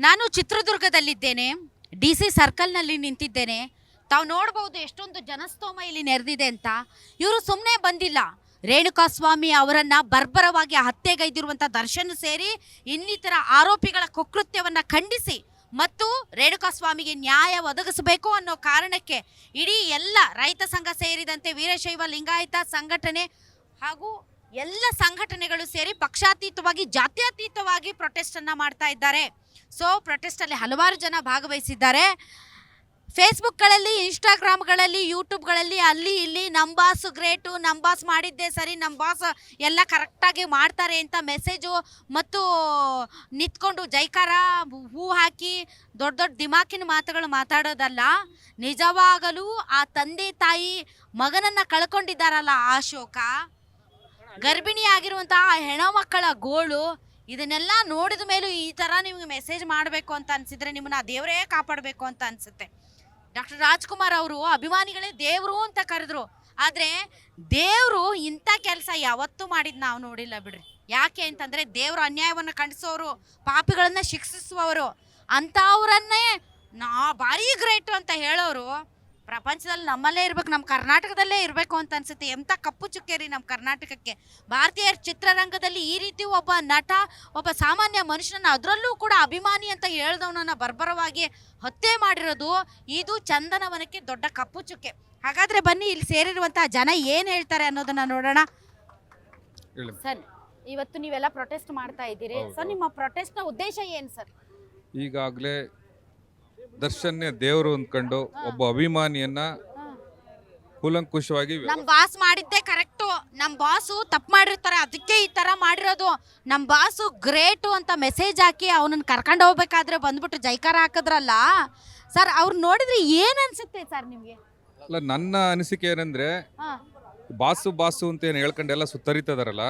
ನಾನು ಚಿತ್ರದುರ್ಗದಲ್ಲಿದ್ದೇನೆ. DC ಸರ್ಕಲ್ನಲ್ಲಿ ನಿಂತಿದ್ದೇನೆ. ತಾವು ನೋಡಬಹುದು ಎಷ್ಟೊಂದು ಜನಸ್ತೋಮ ಇಲ್ಲಿ ನೆರೆದಿದೆ ಅಂತ. ಇವರು ಸುಮ್ಮನೆ ಬಂದಿಲ್ಲ. ರೇಣುಕಾಸ್ವಾಮಿ ಅವರನ್ನ ಬರ್ಬರವಾಗಿ ಹತ್ಯೆಗೈದಿರುವಂಥ ದರ್ಶನ್ ಸೇರಿ ಇನ್ನಿತರ ಆರೋಪಿಗಳ ಕುಕೃತ್ಯವನ್ನು ಖಂಡಿಸಿ ಮತ್ತು ರೇಣುಕಾಸ್ವಾಮಿಗೆ ನ್ಯಾಯ ಒದಗಿಸಬೇಕು ಅನ್ನೋ ಕಾರಣಕ್ಕೆ ಇಡೀ ಎಲ್ಲ ರೈತ ಸಂಘ ಸೇರಿದಂತೆ ವೀರಶೈವ ಲಿಂಗಾಯತ ಸಂಘಟನೆ ಹಾಗೂ ಎಲ್ಲ ಸಂಘಟನೆಗಳು ಸೇರಿ ಪಕ್ಷಾತೀತವಾಗಿ ಜಾತ್ಯತೀತವಾಗಿ ಪ್ರೊಟೆಸ್ಟನ್ನು ಮಾಡ್ತಾ ಇದ್ದಾರೆ. ಸೊ ಪ್ರೊಟೆಸ್ಟಲ್ಲಿ ಹಲವಾರು ಜನ ಭಾಗವಹಿಸಿದ್ದಾರೆ. ಫೇಸ್ಬುಕ್ಗಳಲ್ಲಿ, ಇನ್ಸ್ಟಾಗ್ರಾಮ್ಗಳಲ್ಲಿ, ಯೂಟ್ಯೂಬ್ಗಳಲ್ಲಿ ಅಲ್ಲಿ ಇಲ್ಲಿ ನಮ್ಮ ಬಾಸ್ ಗ್ರೇಟು, ನಮ್ಮ ಬಾಸ್ ಮಾಡಿದ್ದೆ ಸರಿ, ನಮ್ಮ ಬಾಸ್ ಎಲ್ಲ ಕರೆಕ್ಟಾಗಿ ಮಾಡ್ತಾರೆ ಅಂತ ಮೆಸೇಜು ಮತ್ತು ನಿಂತ್ಕೊಂಡು ಜೈಕಾರ ಹೂ ಹಾಕಿ ದೊಡ್ಡ ದೊಡ್ಡ ದಿಮಾಕಿನ ಮಾತುಗಳು ಮಾತಾಡೋದಲ್ಲ. ನಿಜವಾಗಲೂ ಆ ತಂದೆ ತಾಯಿ ಮಗನನ್ನು ಕಳ್ಕೊಂಡಿದ್ದಾರಲ್ಲ, ಆ ಶೋಕ, ಗರ್ಭಿಣಿಯಾಗಿರುವಂತಹ ಹೆಣ್ಮಕ್ಕಳ ಗೋಳು, ಇದನ್ನೆಲ್ಲ ನೋಡಿದ ಮೇಲೂ ಈ ಥರ ನಿಮಗೆ ಮೆಸೇಜ್ ಮಾಡಬೇಕು ಅಂತ ಅನಿಸಿದರೆ ನಿಮ್ಮನ್ನ ದೇವರೇ ಕಾಪಾಡಬೇಕು ಅಂತ ಅನಿಸುತ್ತೆ. ಡಾಕ್ಟರ್ ರಾಜ್ಕುಮಾರ್ ಅವರು ಅಭಿಮಾನಿಗಳೇ ದೇವರು ಅಂತ ಕರೆದ್ರು. ಆದರೆ ದೇವರು ಇಂಥ ಕೆಲಸ ಯಾವತ್ತೂ ಮಾಡಿದ್ದು ನಾವು ನೋಡಿಲ್ಲ ಬಿಡ್ರಿ. ಯಾಕೆ ಅಂತಂದರೆ ದೇವರು ಅನ್ಯಾಯವನ್ನು ಖಂಡಿಸೋರು, ಪಾಪಿಗಳನ್ನು ಶಿಕ್ಷಿಸುವವರು, ಅಂಥವ್ರನ್ನೇ ಭಾರಿ ಗ್ರೇಟು ಅಂತ ಹೇಳೋರು ಪ್ರಪಂಚದಲ್ಲಿ ನಮ್ಮಲ್ಲೇ ಇರ್ಬೇಕು, ನಮ್ಮ ಕರ್ನಾಟಕದಲ್ಲೇ ಇರಬೇಕು ಅಂತ ಅನ್ಸುತ್ತೆ. ಎಂಥ ಕಪ್ಪು ಚುಕ್ಕೆ ರೀ ನಮ್ಮ ಕರ್ನಾಟಕಕ್ಕೆ. ಭಾರತೀಯ ಚಿತ್ರರಂಗದಲ್ಲಿ ಈ ರೀತಿ ಒಬ್ಬ ನಟ, ಒಬ್ಬ ಸಾಮಾನ್ಯ ಮನುಷ್ಯನನ್ನು, ಅದರಲ್ಲೂ ಕೂಡ ಅಭಿಮಾನಿ ಅಂತ ಹೇಳ್ದವನನ್ನು ಬರ್ಬರವಾಗಿ ಹತ್ಯೆ ಮಾಡಿರೋದು ಇದು ಚಂದನವನಕ್ಕೆ ದೊಡ್ಡ ಕಪ್ಪು ಚುಕ್ಕೆ. ಹಾಗಾದರೆ ಬನ್ನಿ ಇಲ್ಲಿ ಸೇರಿರುವಂತಹ ಜನ ಏನು ಹೇಳ್ತಾರೆ ಅನ್ನೋದನ್ನು ನೋಡೋಣ. ಸರ್, ಇವತ್ತು ನೀವೆಲ್ಲ ಪ್ರೊಟೆಸ್ಟ್ ಮಾಡ್ತಾ ಇದ್ದೀರಿ. ಸರ್, ನಿಮ್ಮ ಪ್ರೊಟೆಸ್ಟ್ನ ಉದ್ದೇಶ ಏನು ಸರ್? ಈಗಾಗಲೇ ದರ್ಶನ್ನೇ ದೇವರು ಅಂದ್ಕೊಂಡು ಒಬ್ಬ ಅಭಿಮಾನಿಯನ್ನ ಕೂಲಂಕುಷವಾಗಿ ನಮ್ಮ ಬಾಸ್ ಮಾಡಿದ್ದೆ ಕರೆಕ್ಟು, ನಮ್ಮ ಬಾಸು ತಪ್ಪು ಮಾಡಿರ್ತಾರೆ, ಅದಕ್ಕೆ ಈ ಥರ ಮಾಡಿರೋದು, ನಮ್ಮ ಬಾಸು ಗ್ರೇಟು ಅಂತ ಮೆಸೇಜ್ ಹಾಕಿ ಅವನನ್ನು ಕರ್ಕೊಂಡು ಹೋಗ್ಬೇಕಾದ್ರೆ ಬಂದ್ಬಿಟ್ಟು ಜೈಕಾರ ಹಾಕಿದ್ರಲ್ಲ ಸರ್, ಅವ್ರು ನೋಡಿದ್ರೆ ಏನು ಅನ್ಸುತ್ತೆ ಸರ್ ನಿಮಗೆ? ಅಲ್ಲ, ನನ್ನ ಅನಿಸಿಕೆ ಏನಂದ್ರೆ ಬಾಸು ಬಾಸು ಅಂತ ಏನು ಹೇಳ್ಕೊಂಡೆಲ್ಲ ಸುತ್ತರಿತದಾರಲ್ಲ,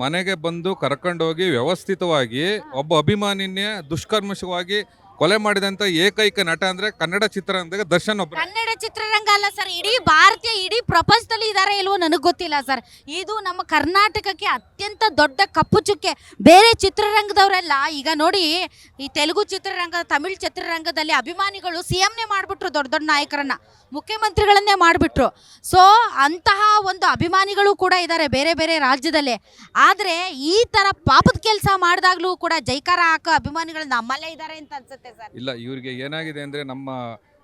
ಮನೆಗೆ ಬಂದು ಕರ್ಕೊಂಡೋಗಿ ವ್ಯವಸ್ಥಿತವಾಗಿ ಒಬ್ಬ ಅಭಿಮಾನಿನೇ ದುಷ್ಕರ್ಮಶವಾಗಿ ಕೊಲೆ ಮಾಡಿದಂತ ಏಕೈಕ ನಟ ಅಂದ್ರೆ ಕನ್ನಡ ಚಿತ್ರರಂಗದಾಗ ದರ್ಶನ್ ಒಬ್ಬ. ಕನ್ನಡ ಚಿತ್ರರಂಗ ಅಲ್ಲ ಸರ್, ಇಡೀ ಭಾರತೀಯ, ಇಡೀ ಪ್ರಪಂಚದಲ್ಲಿ ಇದಾರೆ ಇಲ್ವೋ ನನಗೆ ಗೊತ್ತಿಲ್ಲ ಸರ್. ಇದು ನಮ್ಮ ಕರ್ನಾಟಕಕ್ಕೆ ಅತ್ಯಂತ ದೊಡ್ಡ ಕಪ್ಪು ಚುಕ್ಕೆ. ಬೇರೆ ಚಿತ್ರರಂಗದವರೆಲ್ಲ ಈಗ ನೋಡಿ, ಈ ತೆಲುಗು ಚಿತ್ರರಂಗ, ತಮಿಳ್ ಚಿತ್ರರಂಗದಲ್ಲಿ ಅಭಿಮಾನಿಗಳು CMನೇ ಮಾಡಿಬಿಟ್ರು, ದೊಡ್ಡ ದೊಡ್ಡ ನಾಯಕರನ್ನ, ಮುಖ್ಯಮಂತ್ರಿಗಳನ್ನೇ ಮಾಡಿಬಿಟ್ರು. ಸೊ ಅಂತಹ ಒಂದು ಅಭಿಮಾನಿಗಳು ಕೂಡ ಇದ್ದಾರೆ ಬೇರೆ ಬೇರೆ ರಾಜ್ಯದಲ್ಲೇ. ಆದರೆ ಈ ಥರ ಪಾಪದ ಕೆಲಸ ಮಾಡಿದಾಗಲೂ ಕೂಡ ಜೈಕಾರ ಹಾಕೋ ಅಭಿಮಾನಿಗಳು ನಮ್ಮಲ್ಲೇ ಇದ್ದಾರೆ ಅಂತ ಅನ್ಸುತ್ತೆ ಸರ್. ಇಲ್ಲ, ಇವ್ರಿಗೆ ಏನಾಗಿದೆ ಅಂದ್ರೆ ನಮ್ಮ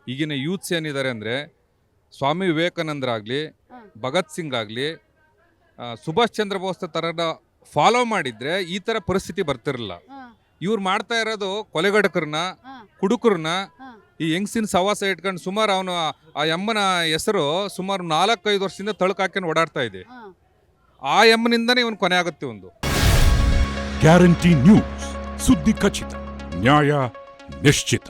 ಈಗಿನ ಯೂತ್ಸ್ ಏನಿದ್ದಾರೆ ಅಂದ್ರೆ ಸ್ವಾಮಿ ವಿವೇಕಾನಂದರಾಗ್ಲಿ, ಭಗತ್ ಸಿಂಗ್ ಆಗಲಿ, ಸುಭಾಷ್ ಚಂದ್ರ ಬೋಸ್ ಥರದ ಫಾಲೋ ಮಾಡಿದ್ರೆ ಈ ಥರ ಪರಿಸ್ಥಿತಿ ಬರ್ತಿರಲಿಲ್ಲ. ಇವ್ರು ಮಾಡ್ತಾ ಇರೋದು ಕೊಲೆಗಡಕರನ್ನ, ಕುಡುಕರನ್ನ, ಈ ಹೆಂಗ್ಸಿನ ಸವಾಸ ಇಟ್ಕೊಂಡು ಸುಮಾರು ಅವನು ಆ ಎಮ್ಮನ ಹೆಸರು ಸುಮಾರು 4-5 ವರ್ಷದಿಂದ ತಳುಕು ಹಾಕೊಂಡು ಓಡಾಡ್ತಾ ಇದೆ. ಆ ಎಮ್ಮನಿಂದನೇ ಇವನು ಕೊನೆ ಆಗುತ್ತೆ. ಒಂದು ಗ್ಯಾರಂಟಿ ನ್ಯೂಸ್, ಸುದ್ದಿ ಖಚಿತ, ನ್ಯಾಯ ನಿಶ್ಚಿತ.